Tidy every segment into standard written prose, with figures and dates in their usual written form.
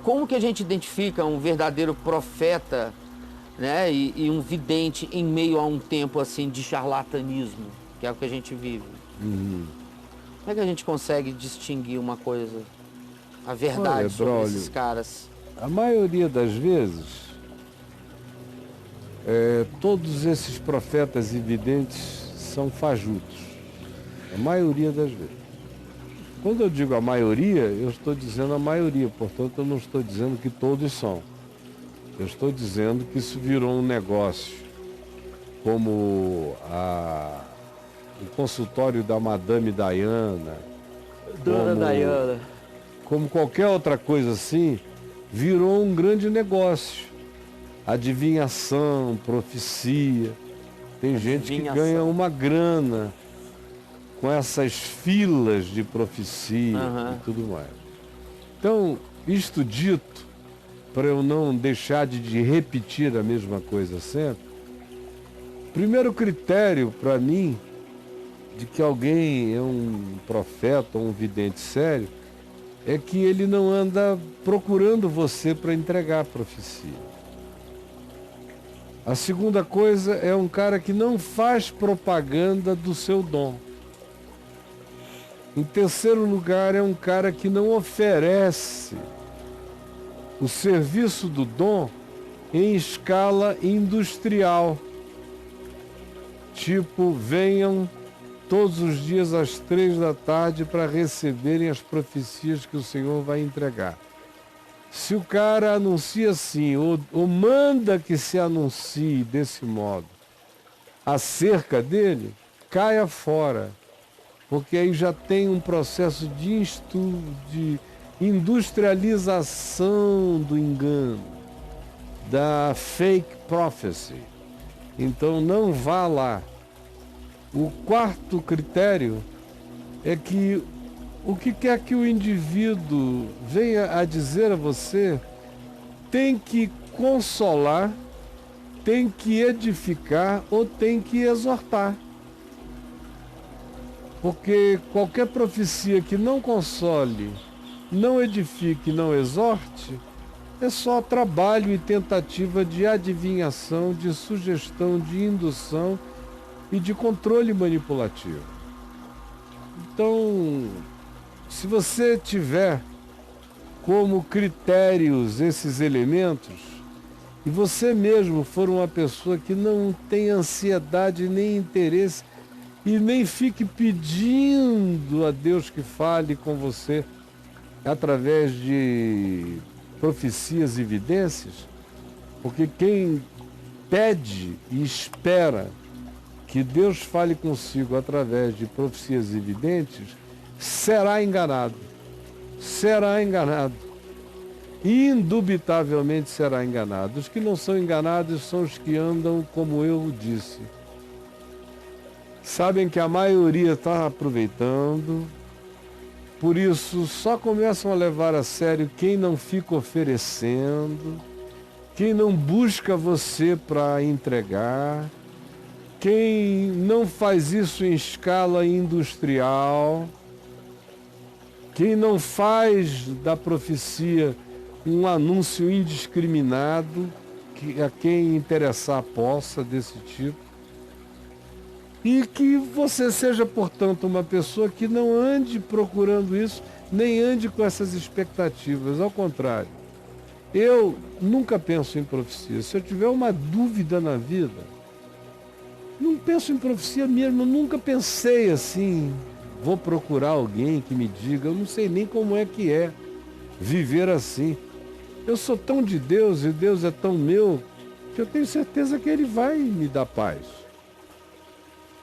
Como que a gente identifica um verdadeiro profeta, né, e um vidente em meio a um tempo assim de charlatanismo, que é o que a gente vive? Como é que a gente consegue distinguir uma coisa, a Olha, verdade sobre Braulio, esses caras? a maioria das vezes, todos esses profetas e videntes são fajutos. A maioria das vezes. Quando eu digo a maioria, eu estou dizendo a maioria, portanto eu não estou dizendo que todos são. Eu estou dizendo que isso virou um negócio, como o consultório da Madame Diana, Dona Diana. como qualquer outra coisa assim, virou um grande negócio. Adivinhação, profecia. Tem gente que ganha uma grana com essas filas de profecia e tudo mais. Então, isto dito, para eu não deixar de repetir a mesma coisa sempre, primeiro critério para mim de que alguém é um profeta ou um vidente sério é que ele não anda procurando você para entregar a profecia. A segunda coisa é um cara que não faz propaganda do seu dom. Em terceiro lugar, é um cara que não oferece o serviço do dom em escala industrial. Tipo, venham todos os dias às 3 da tarde para receberem as profecias que o Senhor vai entregar. Se o cara anuncia assim, ou manda que se anuncie desse modo acerca dele, caia fora. Porque aí já tem um processo de industrialização do engano, da fake prophecy. Então não vá lá. O quarto critério é que o que quer que o indivíduo venha a dizer a você tem que consolar, tem que edificar ou tem que exortar. Porque qualquer profecia que não console, não edifique, não exorte, é só trabalho e tentativa de adivinhação, de sugestão, de indução e de controle manipulativo. Então, se você tiver como critérios esses elementos, e você mesmo for uma pessoa que não tem ansiedade nem interesse, e nem fique pedindo a Deus que fale com você através de profecias e evidências, porque quem pede e espera que Deus fale consigo através de profecias evidentes, será enganado. Será enganado. Indubitavelmente será enganado. Os que não são enganados são os que andam como eu disse. Sabem que a maioria está aproveitando, por isso só começam a levar a sério quem não fica oferecendo, quem não busca você para entregar, quem não faz isso em escala industrial, quem não faz da profecia um anúncio indiscriminado, que a quem interessar possa desse tipo. E que você seja, portanto, uma pessoa que não ande procurando isso, nem ande com essas expectativas. Ao contrário, eu nunca penso em profecia. Se eu tiver uma dúvida na vida, não penso em profecia mesmo. Eu nunca pensei assim, vou procurar alguém que me diga. Eu não sei nem como é que é viver assim. Eu sou tão de Deus e Deus é tão meu, que eu tenho certeza que Ele vai me dar paz.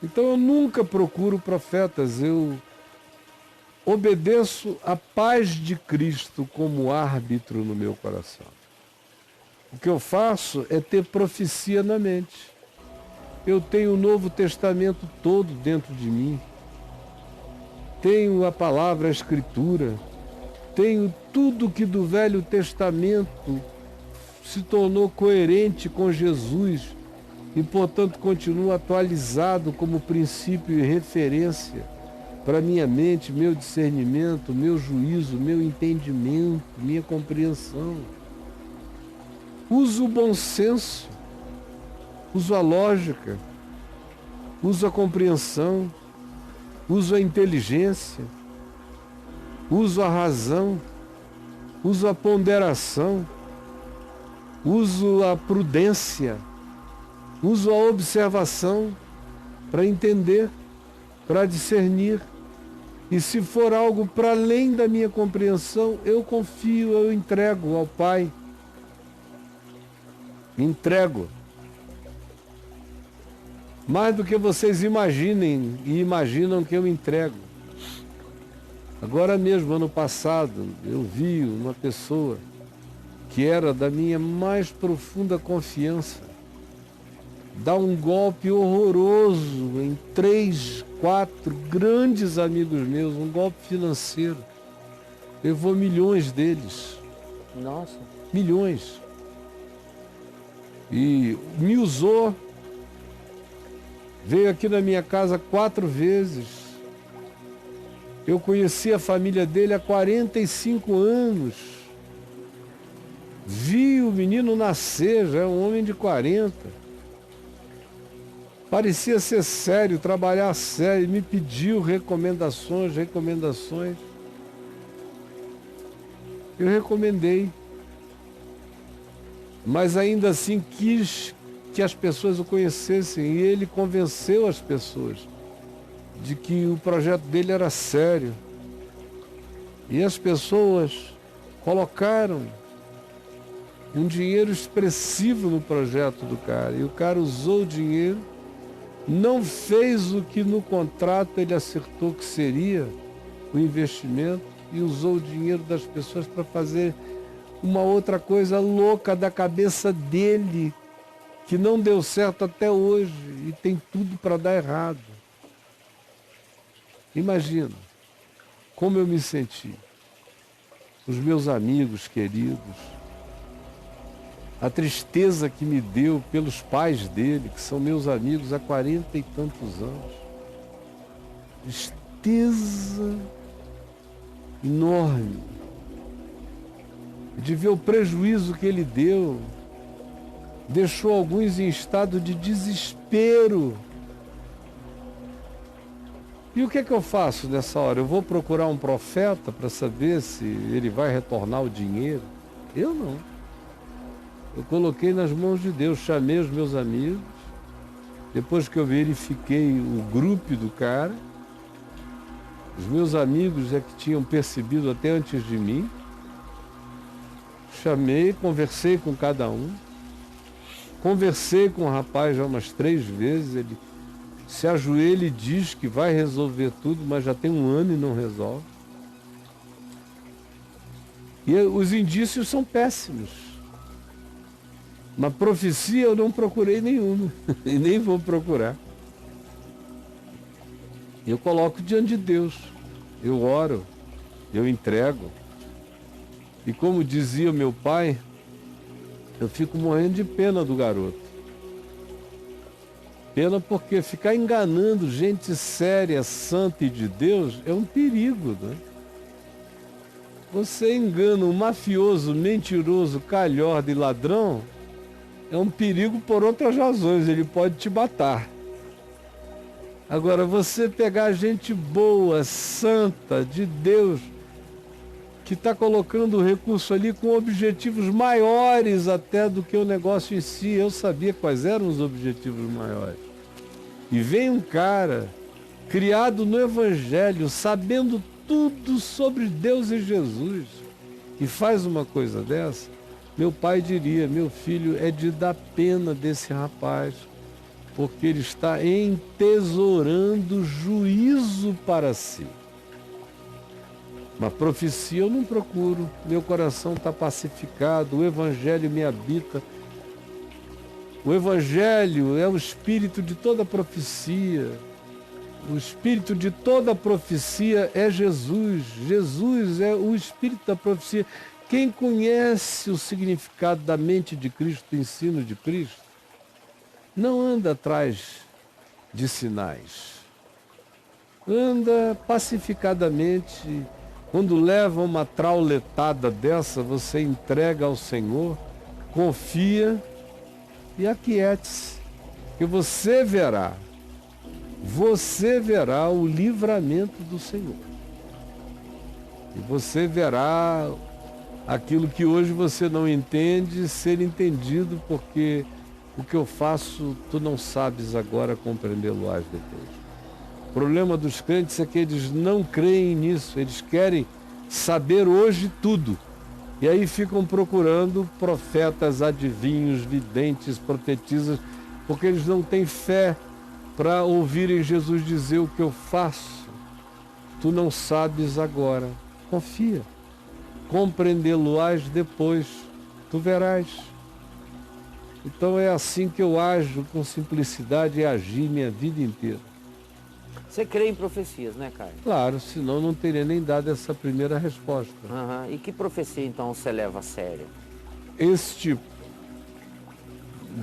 Então eu nunca procuro profetas, eu obedeço a paz de Cristo como árbitro no meu coração. O que eu faço é ter profecia na mente. Eu tenho o Novo Testamento todo dentro de mim. Tenho a palavra, a Escritura. Tenho tudo que do Velho Testamento se tornou coerente com Jesus e, portanto, continua atualizado como princípio e referência para minha mente, meu discernimento, meu juízo, meu entendimento, minha compreensão. Uso o bom senso, uso a lógica, uso a compreensão, uso a inteligência, uso a razão, uso a ponderação, uso a prudência, uso a observação para entender, para discernir. E se for algo para além da minha compreensão, eu confio, eu entrego ao Pai. Entrego. Mais do que vocês imaginem e imaginam que eu entrego. Agora mesmo, ano passado, eu vi uma pessoa que era da minha mais profunda confiança dar um golpe horroroso em 3, 4 grandes amigos meus, um golpe financeiro. Levou milhões deles. Nossa. Milhões. E me usou. Veio aqui na minha casa 4 vezes. Eu conheci a família dele há 45 anos. Vi o menino nascer, já é um homem de 40. Parecia ser sério, trabalhar sério, me pediu recomendações. Eu recomendei. Mas ainda assim quis que as pessoas o conhecessem e ele convenceu as pessoas de que o projeto dele era sério. E as pessoas colocaram um dinheiro expressivo no projeto do cara. E o cara usou o dinheiro, não fez o que no contrato ele acertou que seria o investimento e usou o dinheiro das pessoas para fazer uma outra coisa louca da cabeça dele, que não deu certo até hoje e tem tudo para dar errado. Imagina como eu me senti, os meus amigos queridos, a tristeza que me deu pelos pais dele, que são meus amigos há 40 e tantos anos. Tristeza enorme de ver o prejuízo que ele deu. Deixou alguns em estado de desespero. E o que é que eu faço nessa hora? Eu vou procurar um profeta para saber se ele vai retornar o dinheiro? Eu não. Eu coloquei nas mãos de Deus, chamei os meus amigos, depois que eu verifiquei o grupo do cara, os meus amigos é que tinham percebido até antes de mim, chamei, conversei com cada um, conversei com o rapaz já umas 3 vezes, ele se ajoelha e diz que vai resolver tudo, mas já tem 1 ano e não resolve. E os indícios são péssimos. Uma profecia eu não procurei nenhuma, e nem vou procurar. Eu coloco diante de Deus, eu oro, eu entrego. E como dizia meu pai, eu fico morrendo de pena do garoto. Pena porque ficar enganando gente séria, santa e de Deus é um perigo, né? Você engana um mafioso, mentiroso, calhorda e ladrão, é um perigo por outras razões, ele pode te matar. Agora, você pegar gente boa, santa, de Deus, que está colocando o recurso ali com objetivos maiores até do que o negócio em si, eu sabia quais eram os objetivos maiores. E vem um cara, criado no Evangelho, sabendo tudo sobre Deus e Jesus, e faz uma coisa dessa. Meu pai diria, meu filho, é de dar pena desse rapaz, porque ele está entesourando juízo para si. Uma profecia eu não procuro, meu coração está pacificado, o Evangelho me habita. O Evangelho é o espírito de toda profecia. O espírito de toda profecia é Jesus. Jesus é o espírito da profecia. Quem conhece o significado da mente de Cristo, do ensino de Cristo, não anda atrás de sinais. anda pacificadamente. Quando leva uma trauletada dessa, você entrega ao Senhor, confia e aquiete-se, que você verá o livramento do Senhor. E você verá aquilo que hoje você não entende ser entendido, porque o que eu faço, tu não sabes agora, compreendê-lo-ás depois. O problema dos crentes é que eles não creem nisso, eles querem saber hoje tudo. E aí ficam procurando profetas, adivinhos, videntes, profetisas, porque eles não têm fé para ouvirem Jesus dizer: o que eu faço, tu não sabes agora. Confia. Compreendê-lo-ás depois, tu verás. Então é assim que eu ajo com simplicidade e agi minha vida inteira. Você crê em profecias, né, Caio? Claro, senão não teria nem dado essa primeira resposta. E que profecia, então, você leva a sério? Esse tipo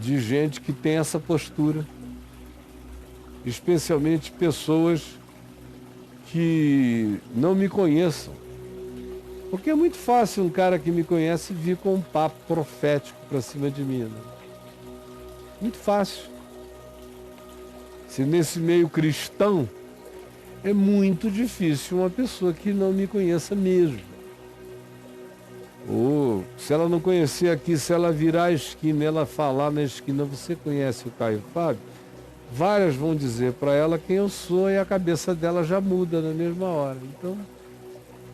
de gente que tem essa postura, especialmente pessoas que não me conheçam. Porque é muito fácil um cara que me conhece vir com um papo profético para cima de mim, né? Muito fácil. Se nesse meio cristão é muito difícil uma pessoa que não me conheça mesmo. Ou se ela não conhecer aqui, se ela virar a esquina, ela falar na esquina: você conhece o Caio Fábio? Várias vão dizer para ela quem eu sou e a cabeça dela já muda na mesma hora. Então,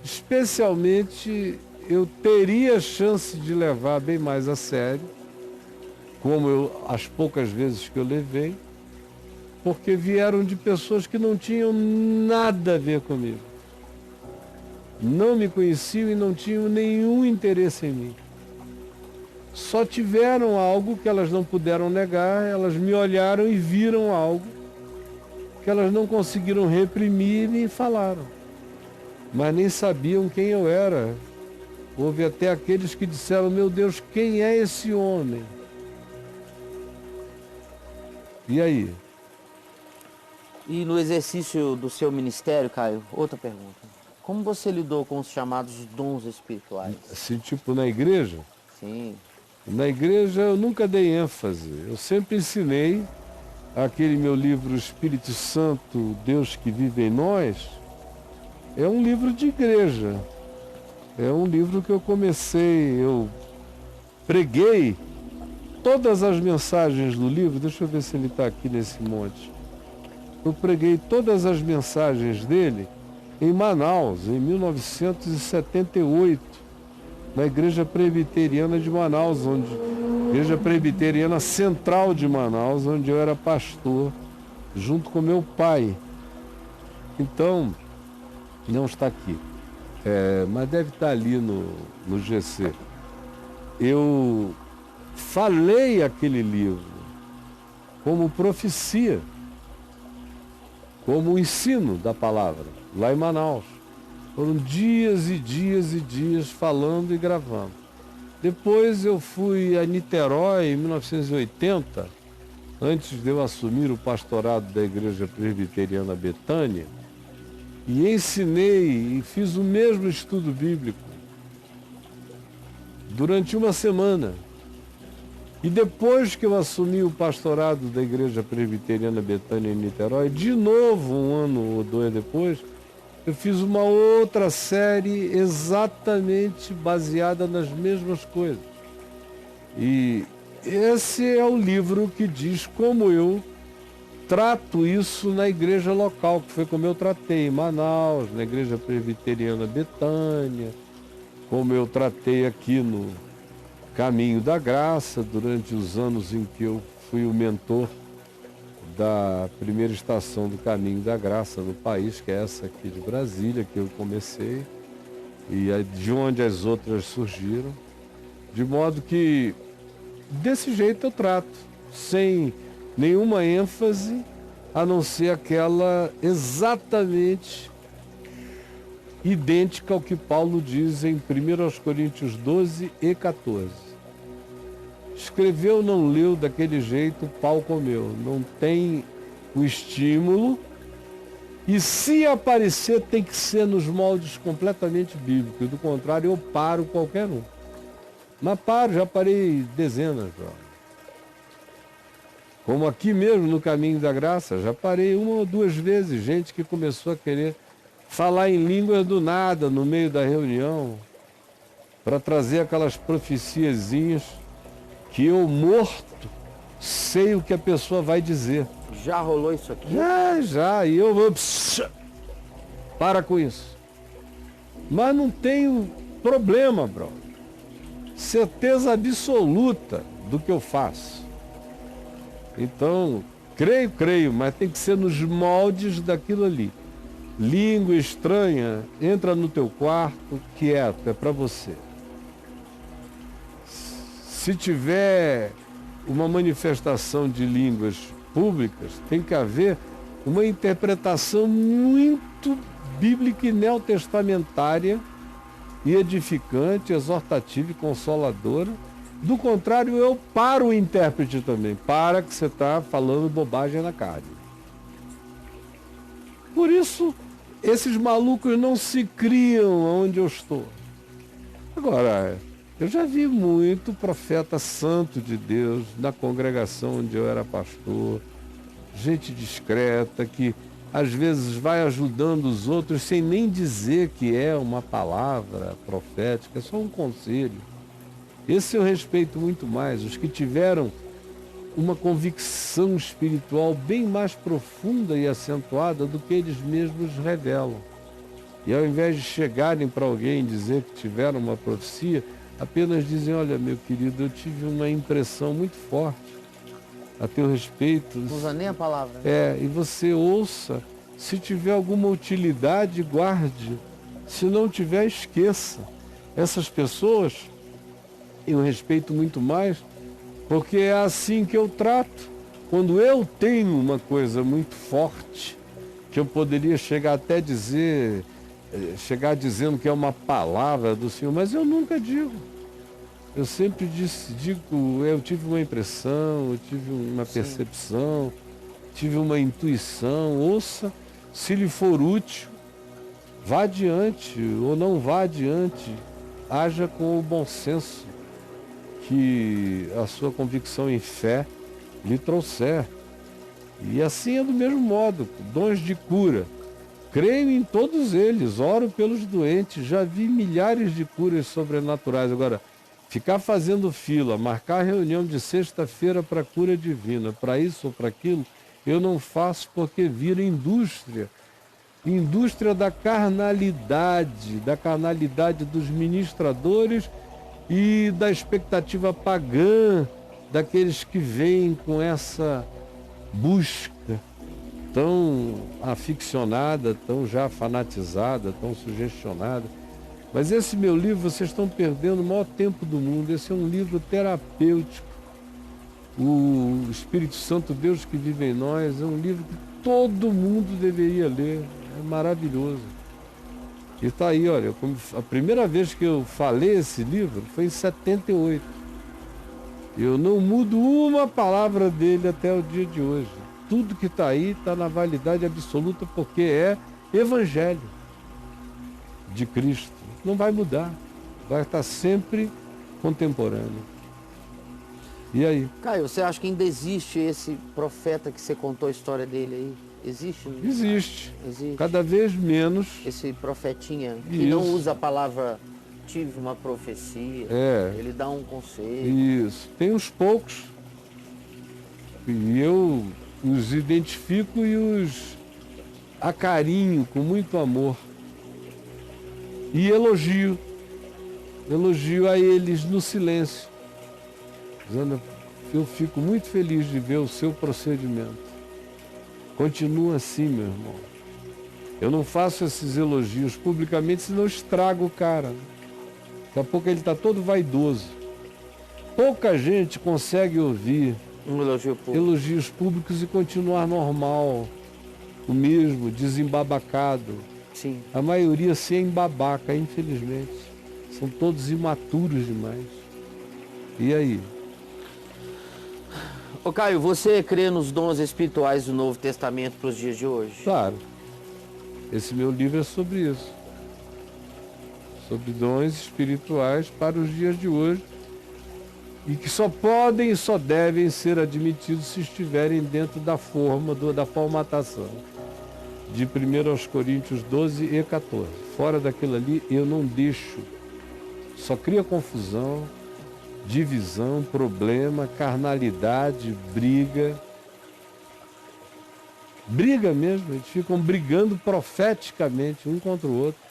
especialmente, eu teria chance de levar bem mais a sério, como as poucas vezes que eu levei, porque vieram de pessoas que não tinham nada a ver comigo. Não me conheciam e não tinham nenhum interesse em mim. Só tiveram algo que elas não puderam negar, elas me olharam e viram algo que elas não conseguiram reprimir e me falaram. Mas nem sabiam quem eu era. Houve até aqueles que disseram: meu Deus, quem é esse homem? E aí? E no exercício do seu ministério, Caio, outra pergunta. Como você lidou com os chamados dons espirituais? Assim, tipo na igreja? Sim. Na igreja eu nunca dei ênfase. Eu sempre ensinei aquele meu livro Espírito Santo, Deus que vive em nós. É um livro de igreja. É um livro que eu preguei todas as mensagens do livro. Deixa eu ver se ele está aqui nesse monte. Eu preguei todas as mensagens dele em Manaus, em 1978, na Igreja Presbiteriana de Manaus, Igreja Presbiteriana Central de Manaus, onde eu era pastor, junto com meu pai. Então, não está aqui, mas deve estar ali no GC. Eu falei aquele livro como profecia, como ensino da palavra, lá em Manaus. Foram dias e dias e dias falando e gravando. Depois eu fui a Niterói em 1980, antes de eu assumir o pastorado da Igreja Presbiteriana Betânia, e ensinei e fiz o mesmo estudo bíblico durante uma semana. E depois que eu assumi o pastorado da Igreja Presbiteriana Betânia em Niterói, de novo, um ano ou dois depois, eu fiz uma outra série exatamente baseada nas mesmas coisas. E esse é o livro que diz como eu trato isso na igreja local, que foi como eu tratei em Manaus, na Igreja Presbiteriana Betânia, como eu tratei aqui no Caminho da Graça, durante os anos em que eu fui o mentor da primeira estação do Caminho da Graça no país, que é essa aqui de Brasília, que eu comecei, e de onde as outras surgiram. De modo que, desse jeito eu trato, sem nenhuma ênfase, a não ser aquela exatamente idêntica ao que Paulo diz em 1 Coríntios 12 e 14. Escreveu, não leu, daquele jeito, pau comeu. Não tem o estímulo E se aparecer, tem que ser nos moldes completamente bíblicos. Do contrário, eu paro qualquer um. Mas paro, já parei dezenas. Já. Como aqui mesmo, no Caminho da Graça, já parei 1 ou 2 vezes. Gente que começou a querer falar em línguas do nada, no meio da reunião, para trazer aquelas profeciazinhas que eu, morto, sei o que a pessoa vai dizer. Já rolou isso aqui? Já. E eu vou... Para com isso. Mas não tenho problema, bro. Certeza absoluta do que eu faço. Então, creio, mas tem que ser nos moldes daquilo ali. Língua estranha, entra no teu quarto, quieto, é para você. Se tiver uma manifestação de línguas públicas, tem que haver uma interpretação muito bíblica e neotestamentária e edificante, exortativa e consoladora. Do contrário, eu paro o intérprete também. Para que você está falando bobagem na carne. Por isso, esses malucos não se criam onde eu estou. Agora, eu já vi muito profeta santo de Deus na congregação onde eu era pastor, gente discreta que às vezes vai ajudando os outros sem nem dizer que é uma palavra profética, é só um conselho. Esse eu respeito muito mais, os que tiveram uma convicção espiritual bem mais profunda e acentuada do que eles mesmos revelam. E ao invés de chegarem para alguém e dizer que tiveram uma profecia, apenas dizem, olha, meu querido, eu tive uma impressão muito forte a teu respeito. Não usa nem a palavra. E você ouça, se tiver alguma utilidade, guarde. Se não tiver, esqueça. Essas pessoas eu respeito muito mais, porque é assim que eu trato. Quando eu tenho uma coisa muito forte, que eu poderia chegar até dizer, chegar dizendo que é uma palavra do Senhor, mas eu nunca digo. Eu sempre digo, eu tive uma impressão, eu tive uma percepção, tive uma intuição. Ouça, se lhe for útil, vá adiante ou não vá adiante. Haja com o bom senso que a sua convicção em fé lhe trouxer. E assim é do mesmo modo, dons de cura. Creio em todos eles, oro pelos doentes, já vi milhares de curas sobrenaturais. Agora, ficar fazendo fila, marcar reunião de sexta-feira para cura divina, para isso ou para aquilo, eu não faço porque vira indústria. Indústria da carnalidade dos ministradores e da expectativa pagã daqueles que vêm com essa busca tão aficionada, tão já fanatizada, tão sugestionada. Mas esse meu livro, vocês estão perdendo o maior tempo do mundo. Esse é um livro terapêutico. O Espírito Santo, Deus que vive em nós, é um livro que todo mundo deveria ler. É maravilhoso. E está aí, olha, a primeira vez que eu falei esse livro foi em 78. Eu não mudo uma palavra dele até o dia de hoje. Tudo que está aí está na validade absoluta porque é Evangelho de Cristo. Não vai mudar, vai estar sempre contemporâneo. E aí? Caio, você acha que ainda existe esse profeta que você contou a história dele aí? Existe? Existe. Cada vez menos. Esse profetinha que não usa a palavra tive uma profecia, ele dá um conselho. Isso. Tem uns poucos e eu os identifico e os acarinho com muito amor. E elogio a eles no silêncio. Dizendo, eu fico muito feliz de ver o seu procedimento. Continua assim, meu irmão. Eu não faço esses elogios publicamente, senão estrago o cara. Daqui a pouco ele está todo vaidoso. Pouca gente consegue ouvir elogios públicos e continuar normal, o mesmo, desembabacado. Sim. A maioria se embabaca, infelizmente. São todos imaturos demais. E aí? Ô Caio, você crê nos dons espirituais do Novo Testamento para os dias de hoje? Claro. Esse meu livro é sobre isso. Sobre dons espirituais para os dias de hoje. E que só podem e só devem ser admitidos se estiverem dentro da forma, da formatação de 1 aos Coríntios 12 e 14. Fora daquilo ali, eu não deixo. Só cria confusão, divisão, problema, carnalidade, briga. Briga mesmo, eles ficam brigando profeticamente um contra o outro.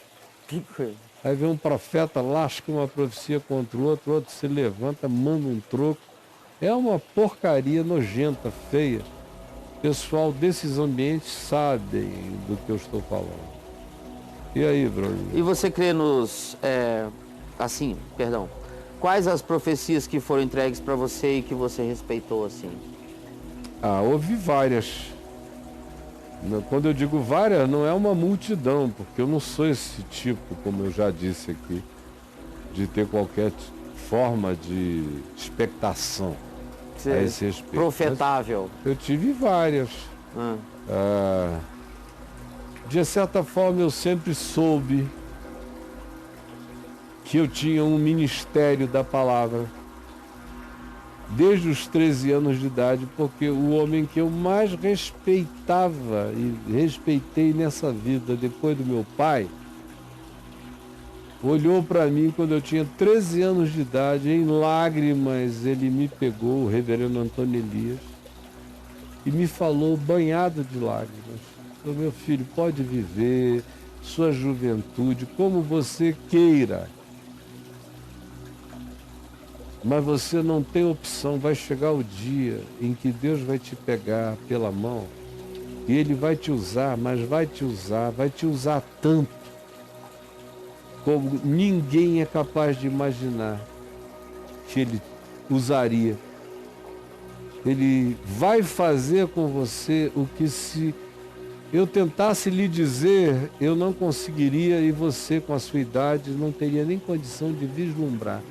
Que coisa. Aí vem um profeta, lasca uma profecia contra o outro se levanta, manda um troco. É uma porcaria nojenta, feia. O pessoal desses ambientes sabem do que eu estou falando. E aí, Bruno? E você crê nos... quais as profecias que foram entregues para você e que você respeitou, assim? Houve várias. Quando eu digo várias, não é uma multidão, porque eu não sou esse tipo, como eu já disse aqui, de ter qualquer forma de expectação a esse respeito. Profetável. Mas eu tive várias. De certa forma, eu sempre soube que eu tinha um ministério da palavra desde os 13 anos de idade, porque o homem que eu mais respeitava e respeitei nessa vida, depois do meu pai, olhou para mim quando eu tinha 13 anos de idade, em lágrimas ele me pegou, o reverendo Antônio Elias, e me falou banhado de lágrimas: meu filho, pode viver sua juventude como você queira, mas você não tem opção. Vai chegar o dia em que Deus vai te pegar pela mão e Ele vai te usar, mas vai te usar tanto como ninguém é capaz de imaginar que Ele usaria. Ele vai fazer com você o que, se eu tentasse lhe dizer, eu não conseguiria, e você, com a sua idade, não teria nem condição de vislumbrar.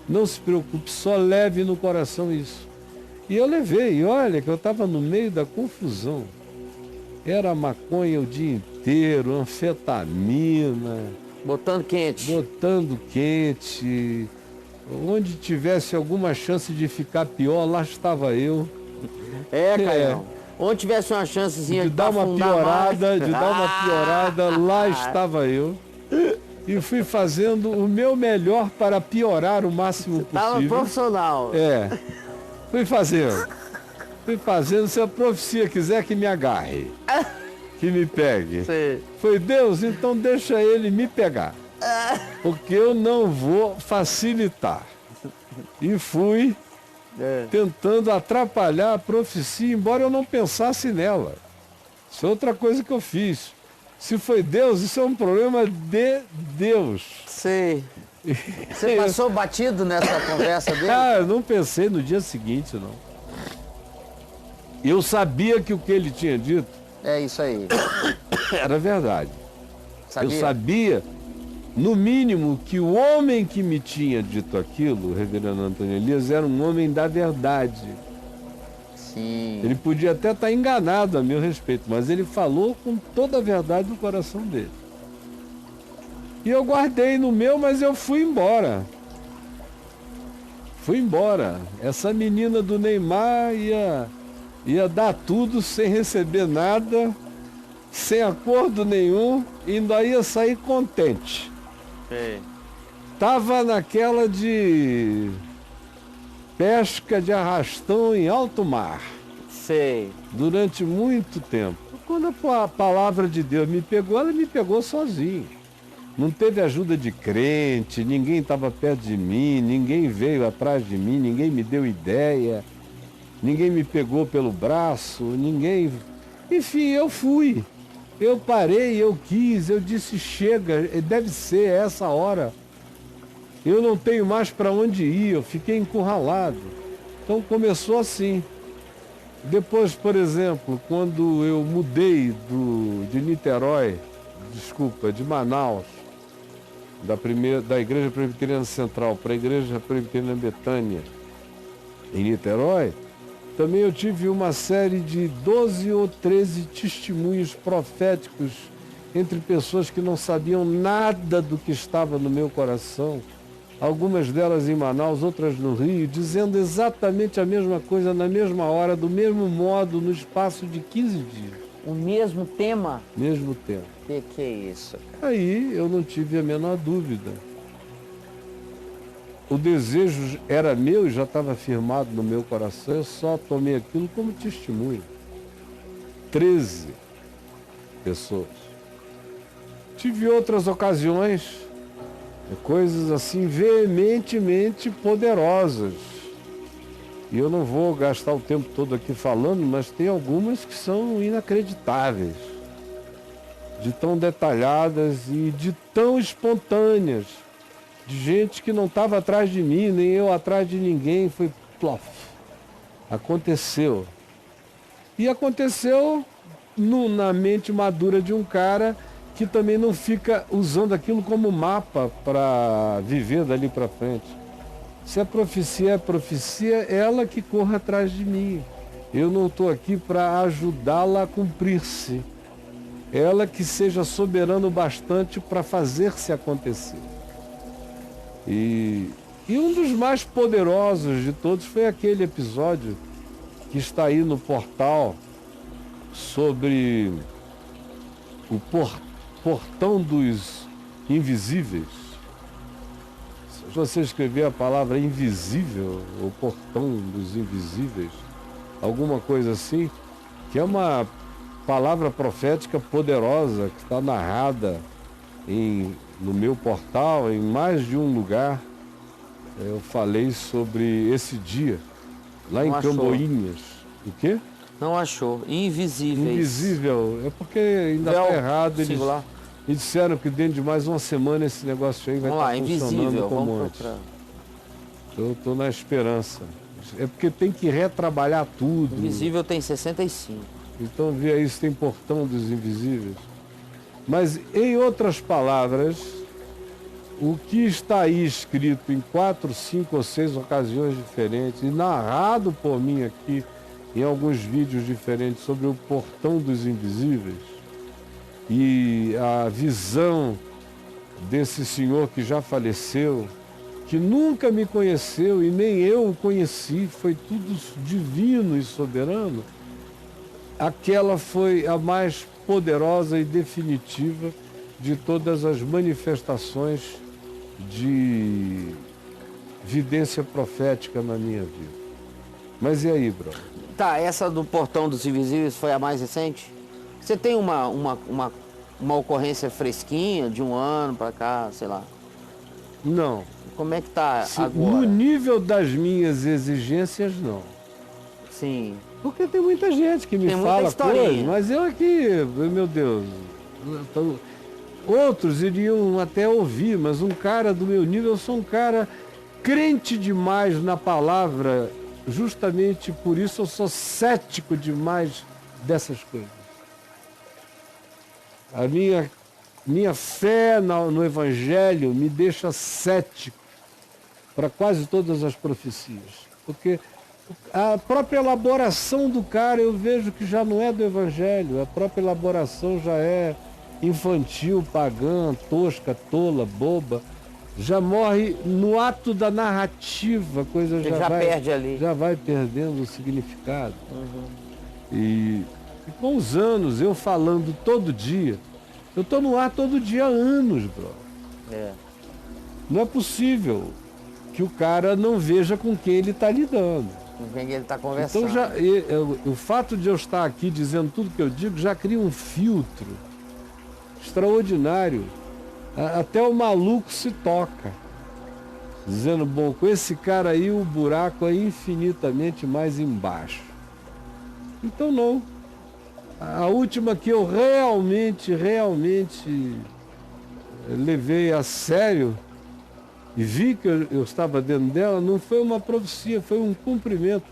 Não se preocupe, só leve no coração isso. E eu levei, e olha que eu estava no meio da confusão. Era maconha o dia inteiro, anfetamina. Botando quente. Onde tivesse alguma chance de ficar pior, lá estava eu. Caião. Onde tivesse uma chancezinha de dar uma piorada, lá estava eu. E fui fazendo o meu melhor para piorar o máximo possível. Estava profissional. Fui fazendo. Se a profecia quiser que me agarre, que me pegue. Sim. Foi Deus, então deixa ele me pegar. Porque eu não vou facilitar. E fui tentando atrapalhar a profecia, embora eu não pensasse nela. Isso é outra coisa que eu fiz. Se foi Deus, isso é um problema de Deus. Sei. Você passou batido nessa conversa dele? Eu não pensei no dia seguinte, não. Eu sabia que o que ele tinha dito... É isso aí. Era verdade. Sabia? Eu sabia, no mínimo, que o homem que me tinha dito aquilo, o reverendo Antônio Elias, era um homem da verdade. Sim. Ele podia até estar enganado a meu respeito, mas ele falou com toda a verdade do coração dele. E eu guardei no meu, mas eu fui embora. Essa menina do Neymar ia dar tudo sem receber nada, sem acordo nenhum, e ainda ia sair contente. Tava naquela de pesca de arrastão em alto mar. Sei. Durante muito tempo. Quando a palavra de Deus me pegou, ela me pegou sozinho. Não teve ajuda de crente, ninguém estava perto de mim, ninguém veio atrás de mim, ninguém me deu ideia, ninguém me pegou pelo braço, ninguém... Enfim, eu fui. Eu parei, eu quis, eu disse: chega, deve ser essa hora. Eu não tenho mais para onde ir, eu fiquei encurralado. Então começou assim. Depois, por exemplo, quando eu mudei de Manaus, da Igreja Presbiteriana Central para a Igreja Presbiteriana Betânia, em Niterói, também eu tive uma série de 12 ou 13 testemunhos proféticos entre pessoas que não sabiam nada do que estava no meu coração, algumas delas em Manaus, outras no Rio, dizendo exatamente a mesma coisa na mesma hora, do mesmo modo, no espaço de 15 dias. O mesmo tema? Mesmo tempo. Que é isso, cara? Aí eu não tive a menor dúvida. O desejo era meu e já estava firmado no meu coração, eu só tomei aquilo como testemunho. 13 pessoas. Tive outras ocasiões, coisas assim veementemente poderosas. E eu não vou gastar o tempo todo aqui falando, mas tem algumas que são inacreditáveis, de tão detalhadas e de tão espontâneas, de gente que não estava atrás de mim, nem eu atrás de ninguém, foi plof. Aconteceu. E aconteceu na mente madura de um cara que também não fica usando aquilo como mapa para viver dali para frente. Se a profecia é profecia, ela que corra atrás de mim. Eu não estou aqui para ajudá-la a cumprir-se. Ela que seja soberana o bastante para fazer-se acontecer. E um dos mais poderosos de todos foi aquele episódio que está aí no portal sobre o portão dos invisíveis. Se você escrever a palavra invisível, o portão dos invisíveis, alguma coisa assim, que é uma palavra profética poderosa que está narrada no meu portal, em mais de um lugar. Eu falei sobre esse dia, lá em Camboinhas. O quê? Não achou. Invisíveis. Invisível. É porque ainda está errado. Eles me disseram que dentro de mais uma semana esse negócio aí vai estar funcionando como antes. Eu estou na esperança. É porque tem que retrabalhar tudo. Invisível tem 65. Então vê aí se tem portão dos invisíveis. Mas, em outras palavras, o que está aí escrito em 4, 5 ou 6 ocasiões diferentes e narrado por mim aqui em alguns vídeos diferentes sobre o portão dos invisíveis e a visão desse senhor que já faleceu, que nunca me conheceu e nem eu o conheci, foi tudo divino e soberano, aquela foi a mais poderosa e definitiva de todas as manifestações de vidência profética na minha vida. Mas e aí, brother? Tá, essa do portão dos invisíveis foi a mais recente? Você tem uma ocorrência fresquinha de um ano pra cá, sei lá? Não. Como é que tá agora? No nível das minhas exigências, não. Sim. Porque tem muita gente que me fala coisas, mas eu aqui, meu Deus, outros iriam até ouvir, mas um cara do meu nível, eu sou um cara crente demais na palavra, justamente por isso eu sou cético demais dessas coisas. A minha fé no Evangelho me deixa cético para quase todas as profecias, porque a própria elaboração do cara eu vejo que já não é do Evangelho, a própria elaboração já é infantil, pagã, tosca, tola, boba, já morre no ato da narrativa, a coisa já vai, perde ali. Já vai perdendo o significado. E com os anos, eu falando todo dia, eu estou no ar todo dia há anos, bro. Não é possível que o cara não veja com quem ele está lidando. Com quem ele está conversando. Então o fato de eu estar aqui dizendo tudo que eu digo já cria um filtro extraordinário. Até o maluco se toca, dizendo, bom, com esse cara aí o buraco é infinitamente mais embaixo. Então não. A última que eu realmente levei a sério e vi que eu estava dentro dela, não foi uma profecia, foi um cumprimento.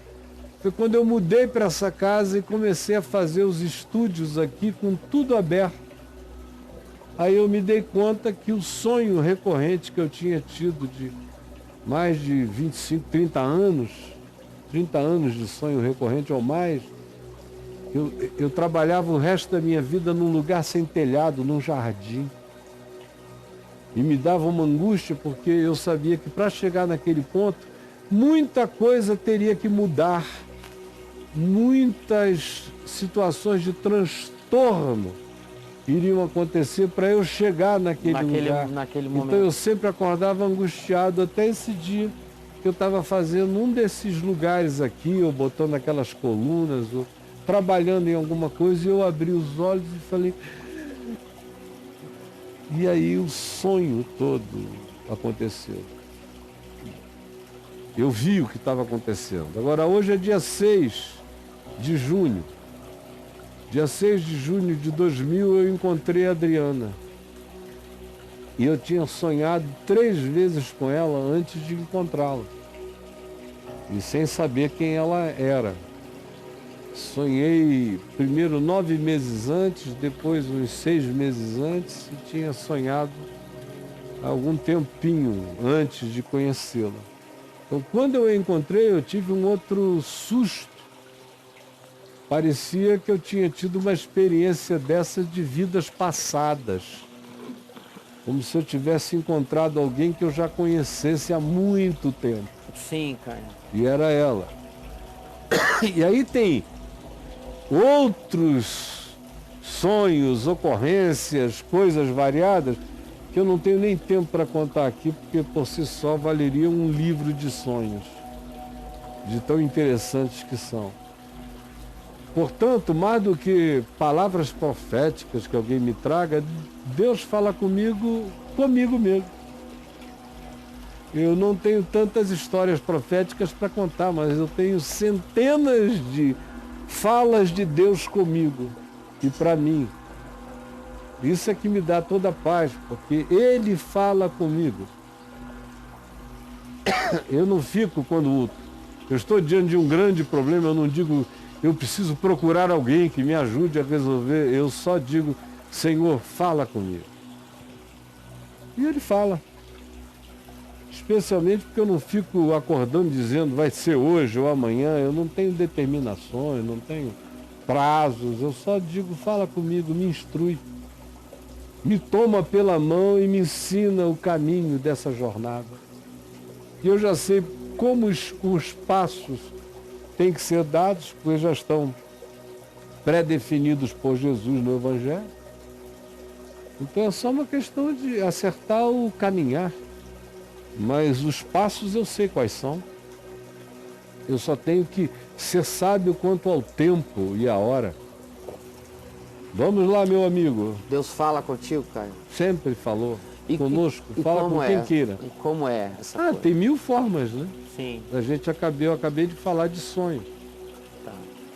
Foi quando eu mudei para essa casa e comecei a fazer os estúdios aqui com tudo aberto. Aí eu me dei conta que o sonho recorrente que eu tinha tido de mais de 25, 30 anos de sonho recorrente ou mais, Eu trabalhava o resto da minha vida num lugar sem telhado, num jardim. E me dava uma angústia porque eu sabia que para chegar naquele ponto, muita coisa teria que mudar. Muitas situações de transtorno iriam acontecer para eu chegar naquele lugar. Naquele momento. Então eu sempre acordava angustiado até esse dia que eu estava fazendo um desses lugares aqui, ou botando aquelas colunas, ou trabalhando em alguma coisa, e eu abri os olhos e falei... E aí o sonho todo aconteceu. Eu vi o que estava acontecendo. Agora, hoje é dia 6 de junho. Dia 6 de junho de 2000 eu encontrei a Adriana. E eu tinha sonhado 3 vezes com ela antes de encontrá-la. E sem saber quem ela era. Sonhei primeiro 9 meses antes, depois uns 6 meses antes, e tinha sonhado algum tempinho antes de conhecê-la. Então, quando eu a encontrei, eu tive um outro susto. Parecia que eu tinha tido uma experiência dessas de vidas passadas. Como se eu tivesse encontrado alguém que eu já conhecesse há muito tempo. Sim, cara. E era ela. E aí tem outros sonhos, ocorrências, coisas variadas, que eu não tenho nem tempo para contar aqui, porque por si só valeria um livro de sonhos, de tão interessantes que são. Portanto, mais do que palavras proféticas que alguém me traga, Deus fala comigo mesmo. Eu não tenho tantas histórias proféticas para contar, mas eu tenho centenas de falas de Deus comigo e para mim. Isso é que me dá toda a paz, porque Ele fala comigo. Eu não fico quando eu estou diante de um grande problema, eu não digo, eu preciso procurar alguém que me ajude a resolver, eu só digo, Senhor, fala comigo. E Ele fala. Especialmente porque eu não fico acordando dizendo vai ser hoje ou amanhã, eu não tenho determinações, não tenho prazos, eu só digo fala comigo, me instrui, me toma pela mão e me ensina o caminho dessa jornada. E eu já sei como os passos têm que ser dados, porque já estão pré-definidos por Jesus no Evangelho. Então é só uma questão de acertar o caminhar. Mas os passos eu sei quais são. Eu só tenho que ser sábio quanto ao tempo e à hora. Vamos lá, meu amigo. Deus fala contigo, Caio? Sempre falou conosco. E fala com quem queira. E como é essa coisa? Tem 1000 formas, né? Sim. Eu acabei de falar de sonho. Tá.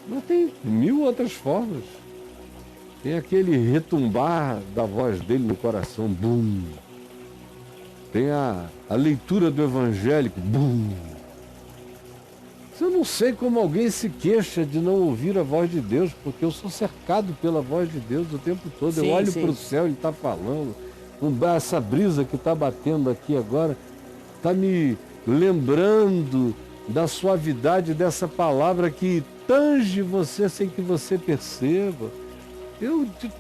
Mas tem 1000 outras formas. Tem aquele retumbar da voz dele no coração. Bum. Tem a leitura do evangélico. Bum. Eu não sei como alguém se queixa de não ouvir a voz de Deus, porque eu sou cercado pela voz de Deus o tempo todo. Sim, eu olho sim. para o céu, Ele está falando. Essa brisa que está batendo aqui agora está me lembrando da suavidade dessa palavra que tange você sem que você perceba.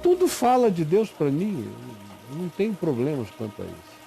Tudo fala de Deus para mim. Eu não tenho problemas quanto a isso.